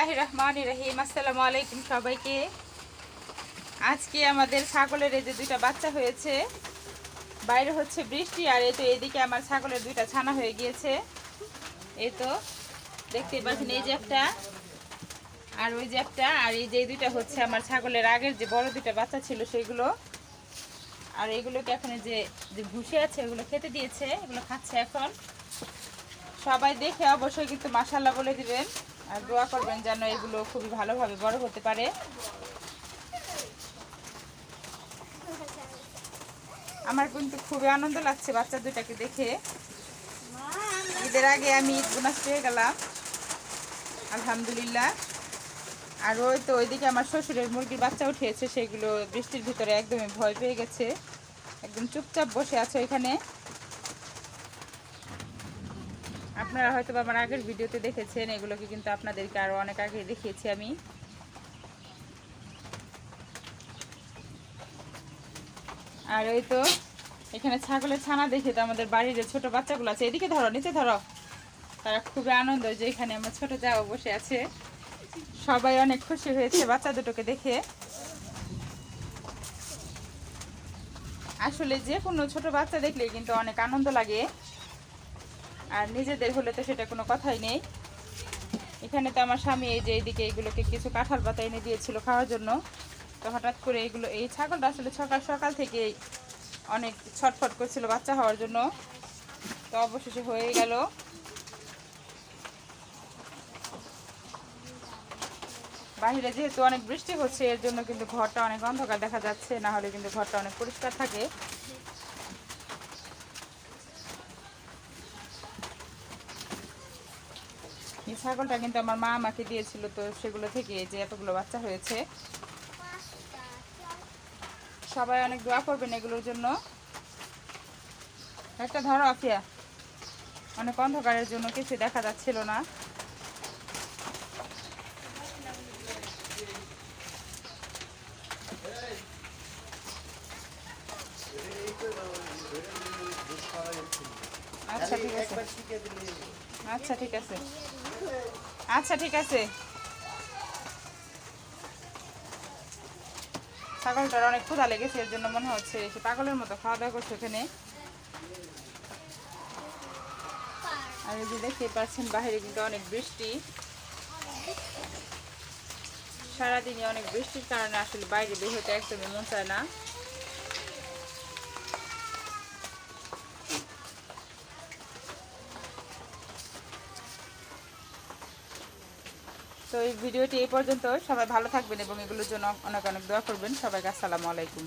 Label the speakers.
Speaker 1: বিসমিল্লাহির রহমানির রহিম। আসসালামু আলাইকুম সবাইকে। আজকে আমাদের ছাগলের এই যে দুইটা বাচ্চা হয়েছে, বাইরে হচ্ছে বৃষ্টি, আর এই তো এদিকে আমার ছাগলের দুইটা ছানা হয়ে গিয়েছে। এই তো দেখতে পাচ্ছেন, এই যে একটা আর ওই যে একটা, আর এই যে দুইটা হচ্ছে আমার ছাগলের আগের যে বড় দুইটা বাচ্চা ছিল সেগুলো। আর এগুলোকে এখন যে ভুসি আছে এগুলো খেতে দিয়েছে, এগুলো খাচ্ছে এখন। সবাই দেখে অবশ্যই কিন্তু মাশাআল্লাহ বলে দিবেন আর দোয়া করবেন যেন এগুলো খুবই ভালোভাবে বড় হতে পারে। আমার কিন্তু খুবই আনন্দ লাগছে বাচ্চা দুটাকে দেখে। ঈদের আগে আমি ঈদ বোনাস পেয়ে গেলাম আলহামদুলিল্লাহ। আর ওই তো ওইদিকে আমার শ্বশুরের মুরগির বাচ্চা উঠিয়েছে, সেগুলো বৃষ্টির ভিতরে একদমই ভয় পেয়ে গেছে, একদম চুপচাপ বসে আছে ওইখানে। আপনারা হয়তো আমার আগের ভিডিওতে দেখেছেন, এগুলোকে কিন্তু আপনাদেরকে আরও অনেক আগে দেখিয়েছি আমি। আর ওই তো এখানে ছাগলের ছানা দেখে তো আমাদের বাড়ির যে ছোটো বাচ্চাগুলো আছে, এদিকে ধরো, নিচে ধরো, তারা খুবই আনন্দ যে এখানে আমার ছোটো যাওয়া বসে আছে। সবাই অনেক খুশি হয়েছে বাচ্চা দুটোকে দেখে। আসলে যে কোনো ছোট বাচ্চা দেখলে কিন্তু অনেক আনন্দ লাগে, আর নিজেদের হলে তো সেটা কোনো কথাই নেই। এখানে তো আমার স্বামী এই যে এইদিকে এইগুলোকে কিছু কাঁঠাল পাতা এনে দিয়েছিল খাওয়ার জন্য। তো হঠাৎ করে এগুলো, এই ছাগলটা আসলে সকাল সকাল থেকেই অনেক ছটফট করছিল বাচ্চা হওয়ার জন্য, তো অবশেষে হয়ে গেল। বাইরে যেহেতু অনেক বৃষ্টি হচ্ছে, এর জন্য কিন্তু ঘরটা অনেক অন্ধকার দেখা যাচ্ছে, না হলে কিন্তু ঘরটা অনেক পরিষ্কার থাকে। এই ছাগলটা কিন্তু আমার মা আমাকে দিয়েছিল, তো সেগুলো থেকে যে এতগুলো বাচ্চা হয়েছে। সবাই অনেক দোয়া করবেন এগুলোর জন্য। একটা ধরো আফিয়া, অনেক অন্ধকারের জন্য কিছু দেখা যাচ্ছিল না। আচ্ছা ঠিক আছে, আচ্ছা ঠিক আছে, আচ্ছা ঠিক আছে। ছাগলটার অনেক ক্ষুধা লেগেছে, এর জন্য মনে হচ্ছে সে পাগলের মতো খাওয়া দাওয়া করছে ওখানে। আর এই যে দেখতে পাচ্ছেন বাইরে কিন্তু অনেক বৃষ্টি, সারাদিনই অনেক বৃষ্টির কারণে আসলে বাইরে বের হতে একদমই মন চায় না। তো এই ভিডিওটি এই পর্যন্ত। সবাই ভালো থাকবেন এবং এগুলোর জন্য অনেক অনেক দোয়া করবেন। সবাইকে আসসালামু আলাইকুম।